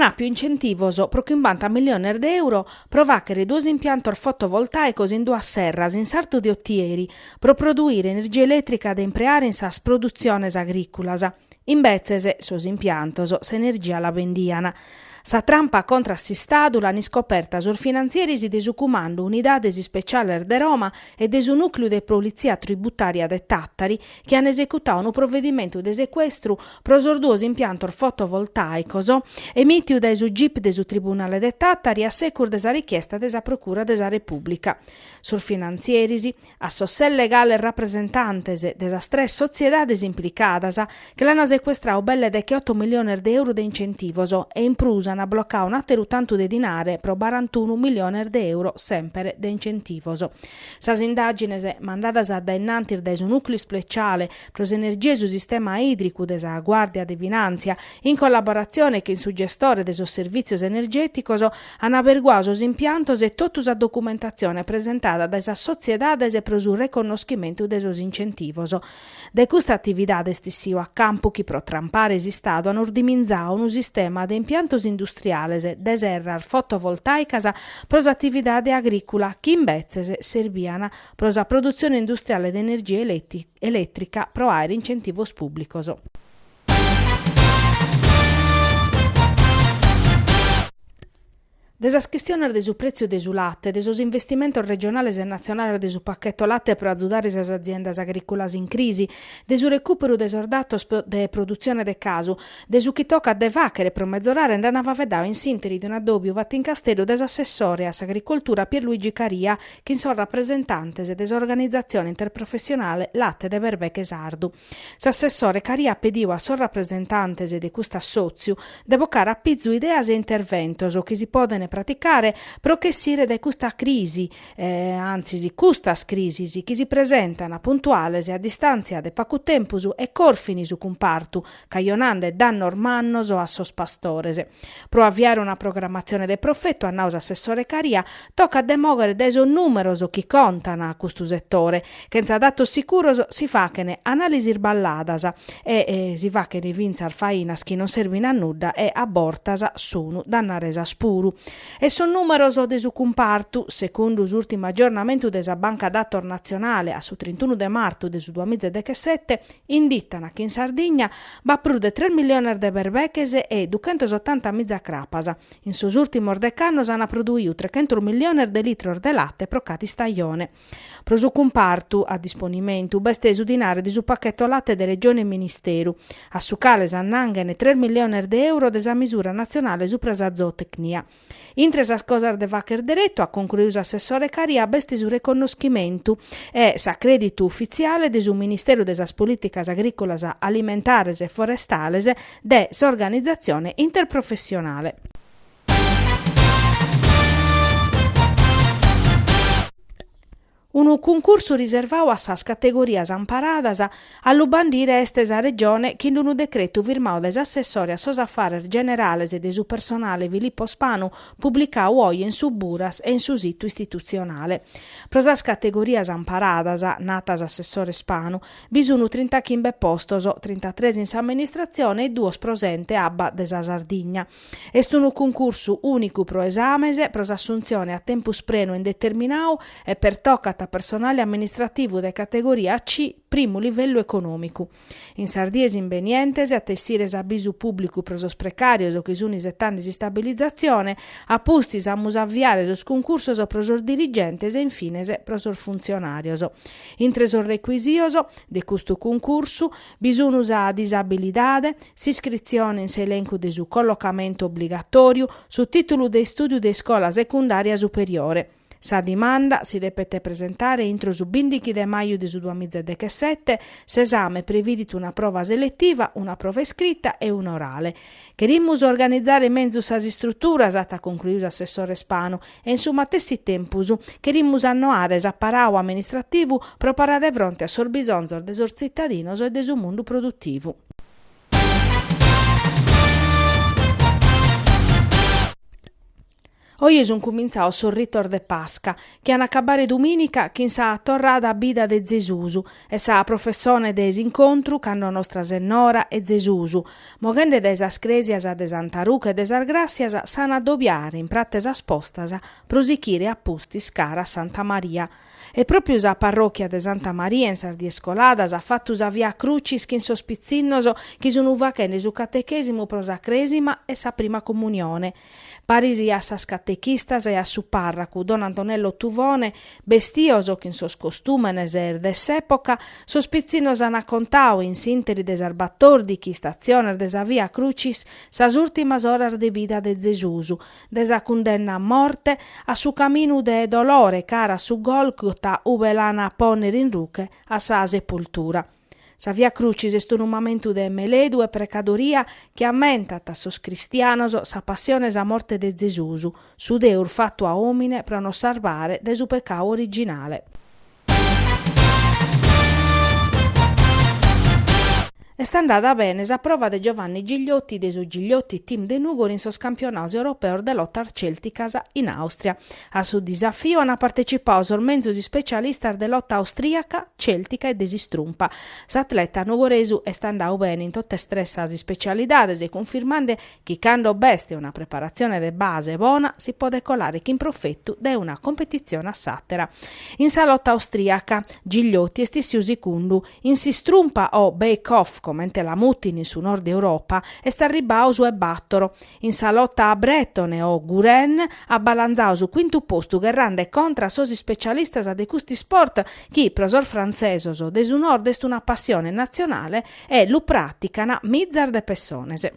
non ha più incentivos pro 50 milioni di euro pro vachere 2 impianti fotovoltaicos in 2 serras in sarto di Ottieri pro produrre energia elettrica da impreare in sas produziones agricolas. In bezzese, sos impiantos, s'energia la vendiana. Sa trampa contra s'istadu l'hanno scoperta sul finanzieris de su comando Unidades Speciales de Roma e de su nucleo de polizia tributaria de Tattari che hanno esecutato un provvedimento de sequestru pro sos 2 impiantos fotovoltaicos emitiu da su GIP de su Tribunale de Tattari a secur de sa richiesta de sa Procura de sa Repubblica. Sul finanzieris, a sossel legale rappresentantes de sa 3 sociedades implicadas che l'hanno sequestrau belle de che 8 milioni di euro de incentivos e imprusa a bloccare un atteru tanto de dinare pro 41 milioni di euro sempre de incentivos. Sas indagines mandadas a innantir da su nucleo speciale pro s'energia su sistema idrico de sa Guardia de Finanzia in collaborazione con su gestore de sos servizios energeticos han averguato sos impiantos e tutta sa documentazione presentata da sa sociedades pro su riconoscimento de sos incentivos. De questa attività stessiu a campo chi pro trampare esistado hanno ordinizzato un sistema de impiantos industriales de serras fotovoltaicas pro s'attividade agricola chi in bezzese serviana pro sa produzione industriale di energia elettrica pro aere incentivos públicos. De sas quistiones de su prezzu de su latte, de sos investimentos regionales e nazionales de su pacchetto latte pro agiudare sas aziendas agricolas in crisi, de su recupero de sos datos de produzione de casu, de su chi tocca de vachere pro mezzorare andava vedao in sintesi di un addobbio vat in castello des assessore a s'agricoltura Pierluigi Caria, che son rappresentantes de s'organizzazione interprofessionale Latte de Berbeche Sardu. S'assessore Caria pediu a son rappresentantes de custa associu de bocare a pizzu ideas e interventos o che si podene praticare pro che sire de questa crisi, anzi custas crisis che si presentano puntuales e a distanza de pacu tempus e corfini su compartu, caionande danno ormannos o a sos pastores. Pro avviare una programmazione de profetto a naus assessore Caria tocca demogere de son numeros chi contano a questo settore, che senza datos sicuros si facene analisi balladas e si va che ne vinzar fainas chi non servino a nulla e abortas sunu dannaresa spuru. E son numeroso de su compartu, secondo l'ultimo aggiornamento de sa Banca Dator Nazionale a su 31 de marzo de su 2017, indittano che in Sardegna va più de 3 milioni de berbeches e 280 mila crapas. In sos ultimos decannos hanno produito 300 milioni de litri de latte pro cati stagione. Pro su compartu a disponimento beste su dinare di su pacchetto latte de regione e ministeru, a su cale s'annangene 3 milioni de euro de sa misura nazionale su presa zootecnia. Intre sas cosas de vacher deretto, ha concluso assessore Caria, besti su riconoscimento e sa creditu ufficiale de su Ministero de sas Politicas Agricolas Alimentares e Forestales de s'organizzazione interprofessionale. Un concorso riservato a sas categorias amparadas allo bandire este sa regione che in un decreto firmato des assessori a sos affares generales e de su personale Filippo Spanu pubblicau oggi in su Buras e in su sito istituzionale. Pro sas categorias amparadas, natas assessore Spanu, vi sono 30 chimbe postos, 33 in s'amministrazione e 2 prosente abba de sa Sardigna. Est un concorso unico pro esamese, pro s'assunzione a tempus pleno indeterminau e per tocca a personale amministrativo de categoria C, primo livello economico. In sardiesi invenientes a tessires a bisu pubblico pro sos precarios o chi sono i settanni di stabilizzazione, a pustis amus avviare sos concursos pro sos dirigentes e infine pro sos funzionarios. Intre sos requisios de custu concurso bisunus a disabilidade, s'iscrizione in s'elenco de su collocamento obbligatorio su titolo de studio de scola secundaria superiore. Sa dimanda si depete presentare entro su 15 de maio di su 2017, s'esame previdit una prova selettiva, una prova scritta e un orale. Cherimmus organizzare menzu sas istrutturas, ata concluso assessore Spanu, e insomma tessi tempus, cherimmus annoare s'apparau amministrativu pro parare fronte a sor bisonzos de sos cittadinos e de su mundu produttivu. Oggi è un cominciato sul ritor de Pasca, che hanno acabare domenica che sa torrada bida de Gesusu e sa professione des incontru canno nostra Senora e Gesusu. Mogende des ascresias a des Antaruc e des Argrassias san addobbiare in prattes aspostas prosichire appusti scara Santa Maria. E proprio la parrocchia de Santa Maria in Sardiescoladas ha fatto sa via crucis che in sospizzinnoso che sono vacene su catechesimo pro sa cresima e sa prima comunione. Parisi a sas catechistas e a su parracu Don Antonello Tuvone, bestioso che in sos costumenes dess'epoca, sospizzinos ana contau in sinteri des arbattor di chi stazioner des a via crucis sas ultimas horas de vida de Gesusu, des a condenna a morte a su caminu de dolore cara su Golgota uve l'ana poner in ruche a sa sepoltura. Sa via crucis est un momentu de meledu e precadoria che ammentat a sos cristianos sa passione sa morte de Gesusu, su Deur fatto a homine pro nos salvare de su peccau originale. È andata bene a prova de Giovanni Gigliotti de su Gigliotti Team de Nugor in sos campionati europeo de lotta celticas in Austria. A su disafio hanno partecipato sormenzosi specialista de lotta austriaca, celtica e desistrumpa. S'atleta nugoresu è andato bene in tutte stressas specialidades e confermando che quando beste una preparazione de base buona si può decolare che in profetto de una competizione a satera. In sa lotta austriaca Gigliotti è stissiu secondo, in si strumpa o bake-off commente la Mutini su Nord Europa e sta arribao su e battoro. In sa lotta a Brettone o Guren ha balanzao su quinto posto che rende contra sosi specialistas a de custi sport chi prosor francesoso de su Nord est una passione nazionale e lu praticana mizzar de personese.